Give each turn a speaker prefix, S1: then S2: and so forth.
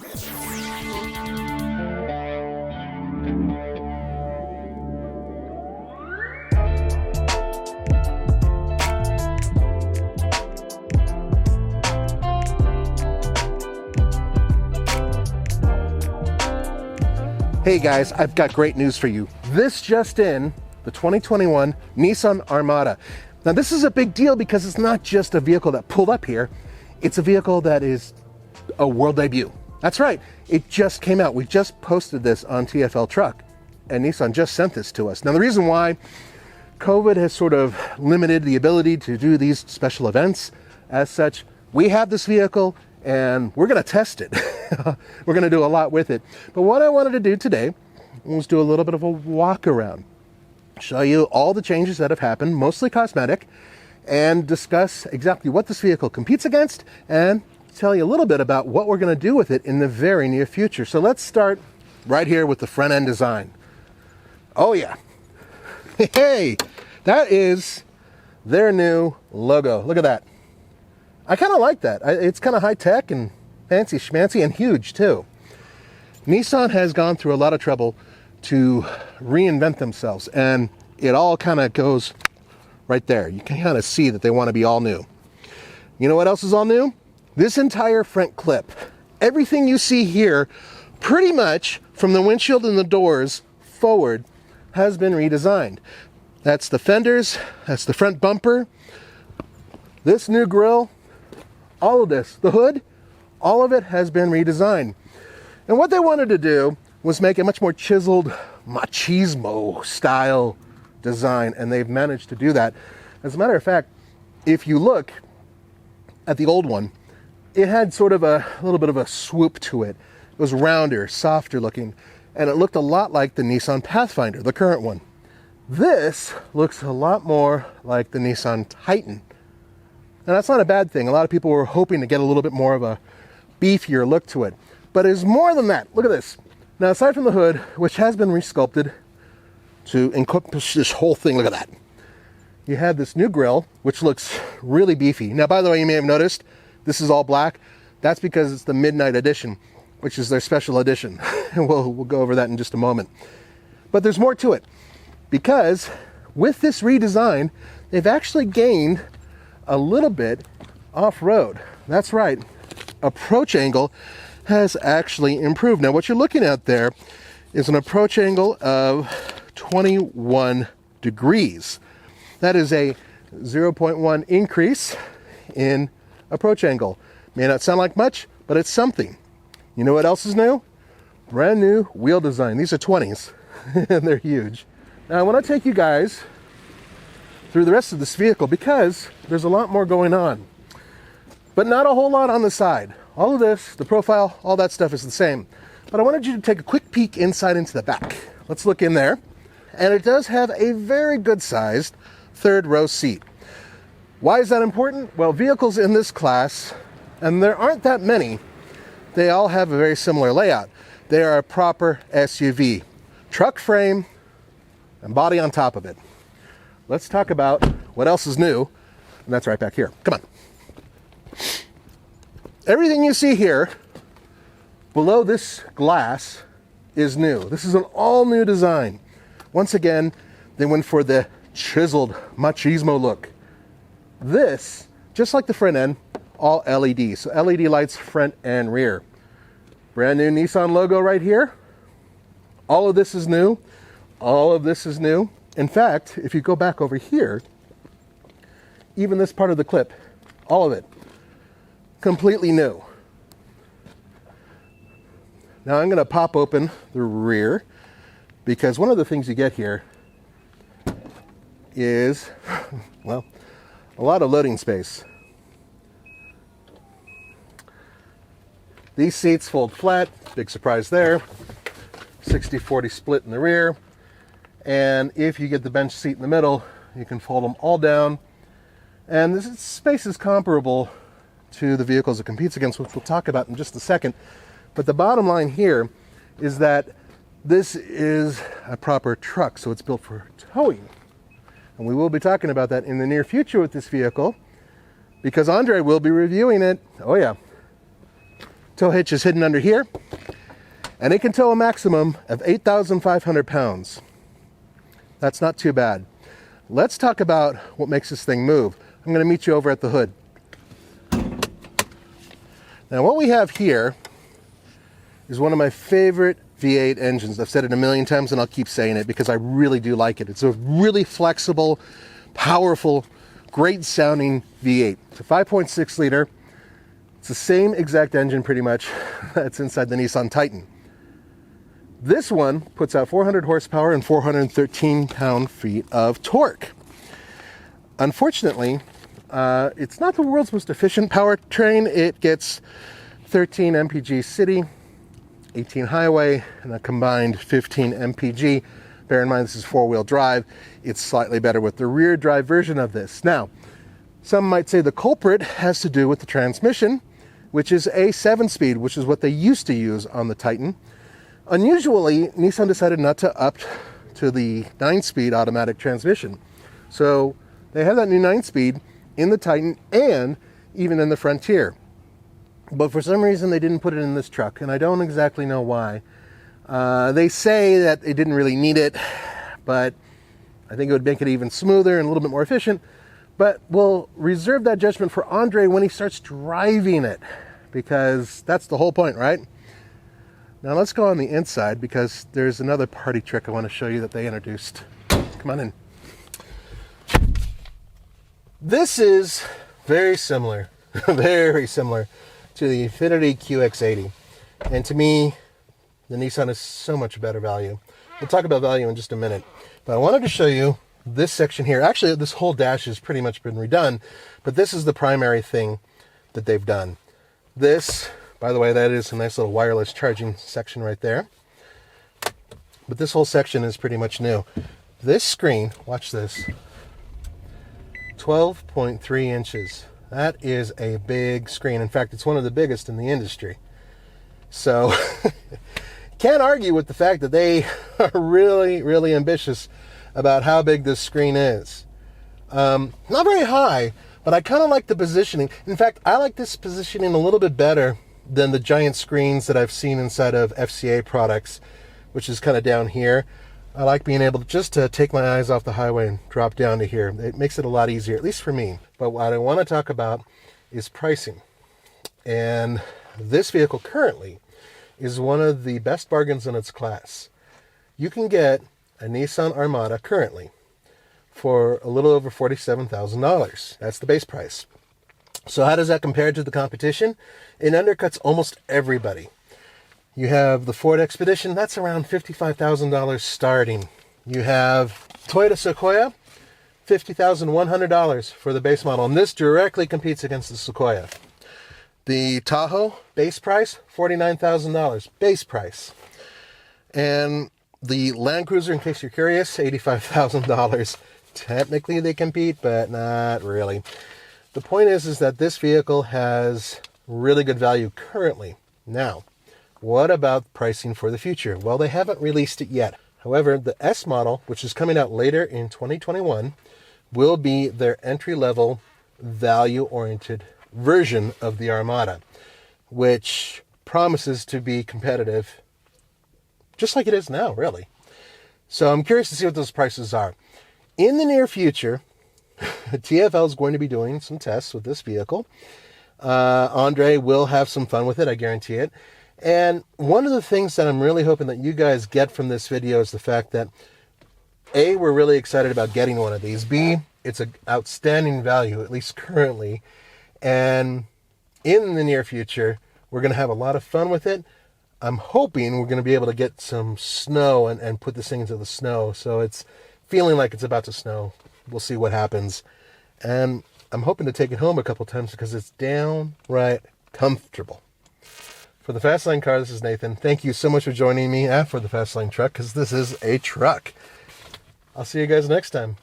S1: Hey guys, I've got great news for you. This just in, the 2021 Nissan Armada. Now this is a big deal because it's not just a vehicle that pulled up here, it's a vehicle that is a world debut. That's right, it just came out. We just posted this on TFL Truck and Nissan just sent this to us. Now the reason why, COVID has sort of limited the ability to do these special events. As such, we have this vehicle and we're gonna test it. We're gonna do a lot with it. But what I wanted to do today was do a little bit of a walk around, show you all the changes that have happened, mostly cosmetic, and discuss exactly what this vehicle competes against and tell you a little bit about what we're gonna do with it in the very near future. So let's start right here with the front end design. Oh yeah. Hey, that is their new logo. Look at that. I kind of like that. It's kind of high tech and fancy schmancy and huge too. Nissan has gone through a lot of trouble to reinvent themselves, and it all kind of goes right there. You can kind of see that they want to be all new. You know what else is all new? This entire front clip. Everything you see here, pretty much from the windshield and the doors forward, has been redesigned. That's the fenders, that's the front bumper, this new grille, all of this, the hood, all of it has been redesigned. And what they wanted to do was make a much more chiseled machismo style design, and they've managed to do that. As a matter of fact, if you look at the old one, it had sort of a little bit of a swoop to it. It was rounder, softer looking, and it looked a lot like the Nissan Pathfinder, the current one. This looks a lot more like the Nissan Titan. And that's not a bad thing. A lot of people were hoping to get a little bit more of a beefier look to it. But it's more than that. Look at this. Now, aside from the hood, which has been resculpted to encompass this whole thing, look at that. You have this new grille, which looks really beefy. Now, by the way, you may have noticed, this is all black. That's because it's the Midnight Edition, which is their special edition. And we'll go over that in just a moment. But there's more to it, because with this redesign, they've actually gained a little bit off-road. That's right. Approach angle has actually improved. Now, what you're looking at there is an approach angle of 21 degrees. That is a 0.1 increase in approach angle. May not sound like much, but it's something. You know what else is new? Brand new wheel design. These are 20s, and they're huge. Now, I want to take you guys through the rest of this vehicle because there's a lot more going on, but not a whole lot on the side. All of this, the profile, all that stuff is the same. But I wanted you to take a quick peek inside into the back. Let's look in there. And it does have a very good sized third row seat. Why is that important? Well, vehicles in this class, and there aren't that many, they all have a very similar layout. They are a proper SUV. Truck frame and body on top of it. Let's talk about what else is new, and that's right back here. Come on. Everything you see here below this glass is new. This is an all-new design. Once again, they went for the chiseled machismo look. This, just like the front end, all LED. So LED lights front and rear. Brand new Nissan logo right here. All of this is new. All of this is new. In fact, if you go back over here, even this part of the clip, all of it, completely new. Now I'm going to pop open the rear, because one of the things you get here is, well, a lot of loading space. These seats fold flat, big surprise there. 60-40 split in the rear. And if you get the bench seat in the middle, you can fold them all down. And this space is comparable to the vehicles it competes against, which we'll talk about in just a second. But the bottom line here is that this is a proper truck, so it's built for towing. And we will be talking about that in the near future with this vehicle, because Andre will be reviewing it, oh yeah, Tow hitch is hidden under here, and it can tow a maximum of 8,500 pounds. That's not too bad. Let's talk about what makes this thing move. I'm going to meet you over at the hood. Now what we have here is one of my favorite V8 engines. I've said it a million times and I'll keep saying it because I really do like it. It's a really flexible, powerful, great sounding V8. It's a 5.6 liter. It's the same exact engine pretty much that's inside the Nissan Titan. This one puts out 400 horsepower and 413 pound-feet of torque. Unfortunately, it's not the world's most efficient powertrain. It gets 13 mpg city, 18 highway, and a combined 15 mpg. Bear in mind this is four-wheel drive. It's slightly better with the rear drive version of this. Now, some might say the culprit has to do with the transmission, which is a 7-speed, which is what they used to use on the Titan. Unusually, Nissan decided not to up to the 9-speed automatic transmission. So they have that new 9-speed in the Titan and even in the Frontier. But for some reason, they didn't put it in this truck, and I don't exactly know why. They say that they didn't really need it, but I think it would make it even smoother and a little bit more efficient. But we'll reserve that judgment for Andre when he starts driving it, because that's the whole point, right? Now let's go on the inside because there's another party trick I want to show you that they introduced. Come on in. This is very similar, very similar to the Infiniti QX80. And to me, the Nissan is so much better value. We'll talk about value in just a minute. But I wanted to show you this section here. Actually, this whole dash has pretty much been redone, but this is the primary thing that they've done. This, by the way, that is a nice little wireless charging section right there. But this whole section is pretty much new. This screen, watch this, 12.3 inches. That is a big screen. In fact, it's one of the biggest in the industry. So, can't argue with the fact that they are really, really ambitious about how big this screen is. Not very high, but I kind of like the positioning. In fact, I like this positioning a little bit better than the giant screens that I've seen inside of FCA products, which is kind of down here. I like being able to just take my eyes off the highway and drop down to here. It makes it a lot easier, at least for me. But what I want to talk about is pricing. And this vehicle currently is one of the best bargains in its class. You can get a Nissan Armada currently for a little over $47,000. That's the base price. So how does that compare to the competition? It undercuts almost everybody. You have the Ford Expedition, that's around $55,000 starting. You have Toyota Sequoia, $50,100 for the base model, and this directly competes against the Sequoia. The Tahoe, base price, $49,000, base price. And the Land Cruiser, in case you're curious, $85,000. Technically they compete, but not really. The point is that this vehicle has really good value currently. Now, what about pricing for the future? Well, they haven't released it yet. However, the S model, which is coming out later in 2021, will be their entry-level, value-oriented version of the Armada, which promises to be competitive, just like it is now, really. So I'm curious to see what those prices are. In the near future, TFL is going to be doing some tests with this vehicle. Andre will have some fun with it, I guarantee it. And one of the things that I'm really hoping that you guys get from this video is the fact that, A, we're really excited about getting one of these. B, it's an outstanding value, at least currently. And in the near future, we're going to have a lot of fun with it. I'm hoping we're going to be able to get some snow and put this thing into the snow. So it's feeling like it's about to snow. We'll see what happens. And I'm hoping to take it home a couple times because it's downright comfortable. For the Fastlane Car, this is Nathan. Thank you so much for joining me for the Fastlane Truck, because this is a truck. I'll see you guys next time.